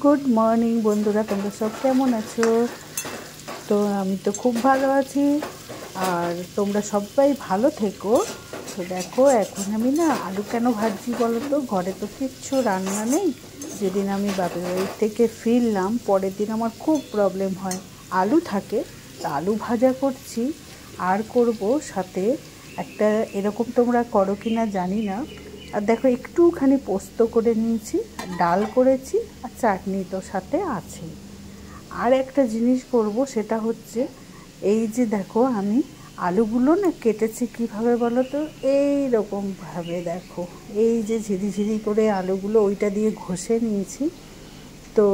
Good morning বন্ধুরা, তোমরা সব কেমন আছো? তো আমি তো খুব ভালো আছি, আর তোমরা সবাই ভালো থেকো। তো দেখো, এখন আমি না আলু কেন ভাজছি বলো তো? ঘরে তো কিচ্ছু রান্না নেই। যেদিন আমি বাপের বাড়ি থেকে ফিরলাম, পরের দিন আমার খুব প্রবলেম হয়। আলু থাকে, তা আলু ভাজা করছি। আর করব সাথে একটা, এরকম তোমরা করো কি না জানি না। আর দেখো, একটুখানি পোস্ত করে নিয়েছি, ডাল করেছি, আর চাটনি তো সাথে আছে। আর একটা জিনিস করব, সেটা হচ্ছে এই যে দেখো, আমি আলুগুলো না কেটেছি কীভাবে বলো তো? এইরকমভাবে দেখো, এই যে ঝিরিঝিরি করে আলুগুলো ওইটা দিয়ে ঘষে নিয়েছি। তো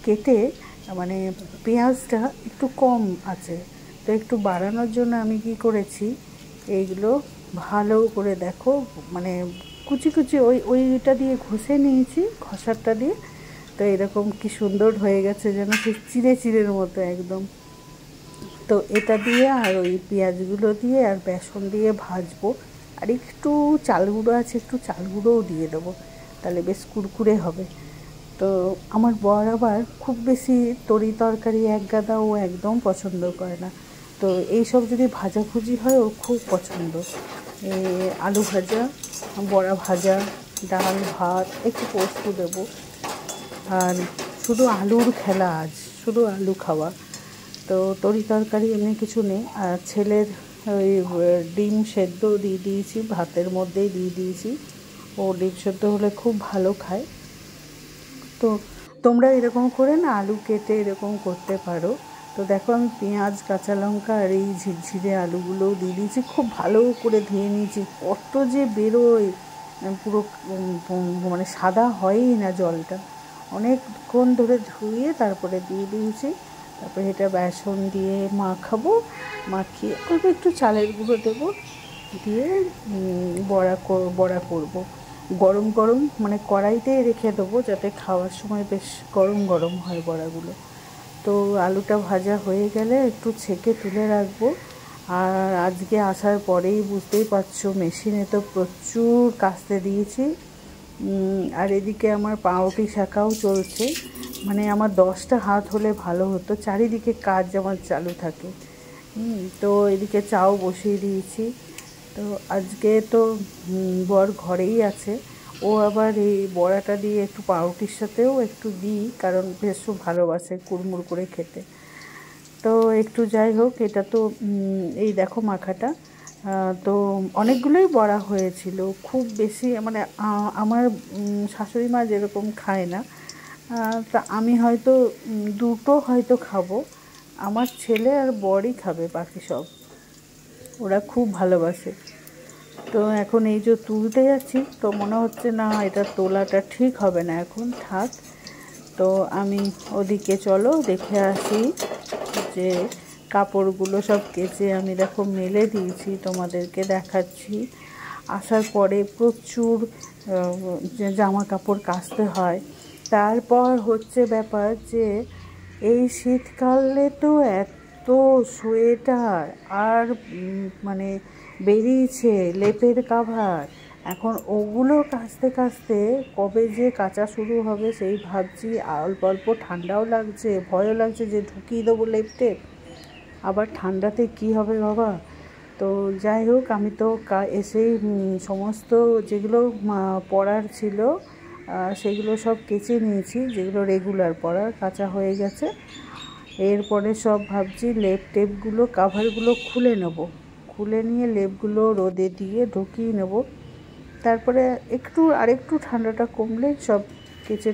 কেটে, মানে পেঁয়াজটা একটু কম আছে, তো একটু বাড়ানোর জন্য আমি কি করেছি, এইগুলো ভালো করে দেখো, মানে কুচি কুচি ওইটা দিয়ে ঘষে নিয়েছি, ঘষারটা দিয়ে। তো এরকম কি সুন্দর হয়ে গেছে, যেন সে চিড়ে চিড়ের মতো একদম। তো এটা দিয়ে আর ওই পেঁয়াজগুলো দিয়ে আর বেসন দিয়ে ভাজবো। আর একটু চাল গুঁড়ো আছে, একটু চাল গুঁড়োও দিয়ে দেবো, তাহলে বেশ কুরকুরে হবে। তো আমার বর আবার খুব বেশি তরি তরকারি একগাদা ও একদম পছন্দ করে না। তো এইসব যদি ভাজাভুজি হয়, ওর খুব পছন্দ। আলু ভাজা, বড়া ভাজা, ডাল ভাত, একটু পোস্ত দেবো। আর শুধু আলুর খেলা আজ, শুধু আলু খাওয়া। তো তরি তরকারি এমনি কিছু নেই। আর ছেলের ওই ডিম সেদ্ধ দিয়ে দিয়েছি, ভাতের মধ্যেই দিয়ে দিয়েছি। ও ডিম সেদ্ধ হলে খুব ভালো খায়। তো তোমরা এরকম করে না আলু কেটে এরকম করতে পারো। তো দেখো, আমি পেঁয়াজ, কাঁচা লঙ্কা আর এই ঝিরঝিরে আলুগুলোও দিয়ে দিয়েছি, খুব ভালো করে ধুয়ে নিয়েছি। কত যে বেরোয়, পুরো মানে সাদা হয়ই না জলটা। অনেকক্ষণ ধরে ধুয়ে তারপরে দিয়ে দিয়েছি। তারপরে এটা বেসন দিয়ে মাখাবো, মাখিয়ে অল্প একটু চালের গুঁড়ো দেবো, দিয়ে বড়া করব। গরম গরম, মানে কড়াইতেই রেখে দেবো, যাতে খাওয়ার সময় বেশ গরম গরম হয় বড়াগুলো। তো আলুটা ভাজা হয়ে গেলে একটু ছেঁকে তুলে রাখবো। আর আজকে আসার পরেই বুঝতেই পারছো, মেশিনে তো প্রচুর কাচতে দিয়েছি। আর এদিকে আমার পাউরুটি শাঁকাও চলছে। মানে আমার 10টা হাত হলে ভালো হতো, চারিদিকে কাজ আমার চালু থাকে। তো এদিকে চাও বসিয়ে দিয়েছি। তো আজকে তো বর ঘরেই আছে। ও আবার এই বড়াটা দিয়ে একটু পাউরুটির সাথেও একটু দিই, কারণ বেশ ভালোবাসে কুড়মুড় করে খেতে। তো একটু যাই হোক, এটা তো এই দেখো মাখাটা। তো অনেকগুলোই বড়া হয়েছিল, খুব বেশি, মানে আমার শাশুড়ি মা যেরকম খায় না, তা আমি হয়তো দুটো হয়তো খাবো। আমার ছেলে আর বরই খাবে, বাকি সব ওরা খুব ভালোবাসে। তো এখন এই যে তুলতে যাচ্ছি, তো মনে হচ্ছে না এটা তোলাটা ঠিক হবে না, এখন থাক। তো আমি ওদিকে চলো দেখে আসি যে কাপড়গুলো সব কেচে আমি দেখো মেলে দিয়েছি, তোমাদেরকে দেখাচ্ছি। আসার পরে প্রচুর জামা কাপড় কাচতে হয়। তারপর হচ্ছে ব্যাপার যে এই শীতকালে তো এত সোয়েটার আর মানে বেরিয়েছে লেপের কাভার। এখন ওগুলো কাচতে কাচতে কবে যে কাচা শুরু হবে সেই ভাবছি। অল্প অল্প ঠান্ডাও লাগছে, ভয়ও লাগছে যে ঢুকিয়ে দেবো লেপ টেপ, আবার ঠান্ডাতে কি হবে বাবা। তো যাই হোক, আমি তো এসেই সমস্ত যেগুলো পরার ছিল সেগুলো সব কেচে নিয়েছি, যেগুলো রেগুলার পরার কাচা হয়ে গেছে। এরপরে সব ভাবছি লেপ টেপগুলো, কাভারগুলো খুলে নেব, খুলে নিয়ে লেপগুলো রোদে দিয়ে ঢুকিয়ে নেব। তারপরে আরেকটু ঠান্ডাটা কমলে সব কেচে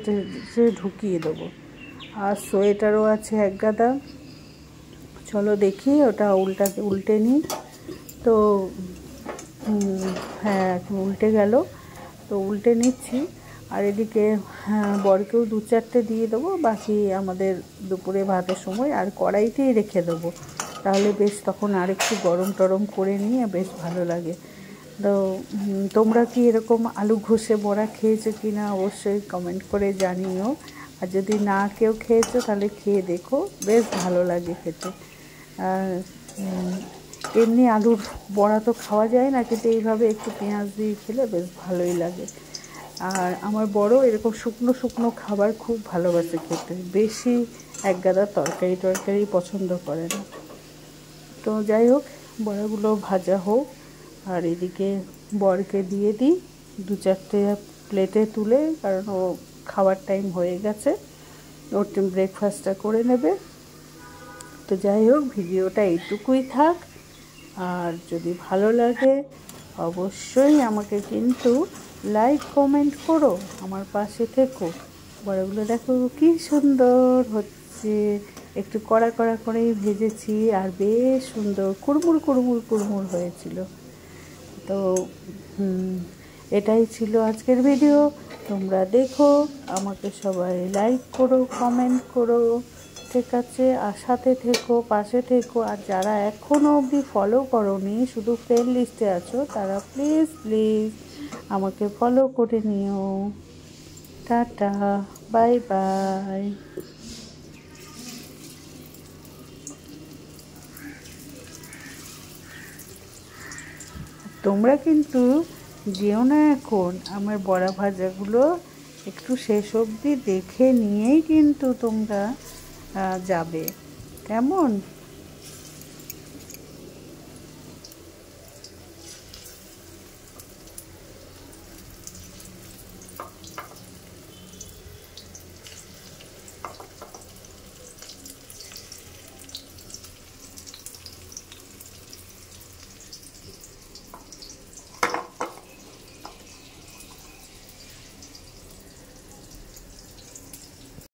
ঢুকিয়ে দেবো। আর সোয়েটারও আছে এক গাদা, চলো দেখি ওটা উল্টে নিই। তো হ্যাঁ, এখন উল্টে গেল, তো উল্টে নিচ্ছি। আর এদিকে বরকেও 2-4টে দিয়ে দেবো, বাকি আমাদের দুপুরে ভাতের সময় আর কড়াইতেই রেখে দেবো, তাহলে বেশ তখন আর একটু গরম টরম করে নিয়ে বেশ ভালো লাগে। তো তোমরা কি এরকম আলু ঘষে বড়া খেয়েছো কি না অবশ্যই কমেন্ট করে জানিও। আর যদি না কেউ খেয়েছো তাহলে খেয়ে দেখো, বেশ ভালো লাগে খেতে। আর এমনি আলুর বড়া তো খাওয়া যায় না, কিন্তু এইভাবে একটু পেঁয়াজ দিয়ে খেলে বেশ ভালোই লাগে। আর আমার বড় এরকম শুকনো শুকনো খাবার খুব ভালোবাসে খেতে, বেশি একগাদা তরকারি পছন্দ করে না। তো যাই হোক, বড়াগুলো ভাজা হোক, আর এদিকে বরকে দিয়ে দিই 2-4টে প্লেটে তুলে, কারণ ও খাওয়ার টাইম হয়ে গেছে, ওর ব্রেকফাস্টটা করে নেবে। তো যাই হোক, ভিডিওটা এইটুকুই থাক। আর যদি ভালো লাগে অবশ্যই আমাকে কিন্তু লাইক কমেন্ট করো, আমার পাশে থেকো। বড়াগুলো দেখো কি সুন্দর হচ্ছে, একটু কড়া কড়া করেই ভেজেছি, আর বেশ সুন্দর কুড়মুড় কুড়মুড় কুড়মুড় হয়েছিল। তো এটাই ছিল আজকের ভিডিও। তোমরা দেখো, আমাকে সবাই লাইক করো, কমেন্ট করো, ঠিক আছে? আর সাথে থেকো, পাশে থেকো। আর যারা এখনও অবধি ফলো করোনি, শুধু ফ্রেন্ড লিস্টে আছো, তারা প্লিজ আমাকে ফলো করে নিও। Tata, bye bye. তোমরা কিন্তু যেও না এখন, আমার বড়া ভাজাগুলো একটু শেষ অবধি দেখে নিয়েই কিন্তু তোমরা যাবে, কেমন?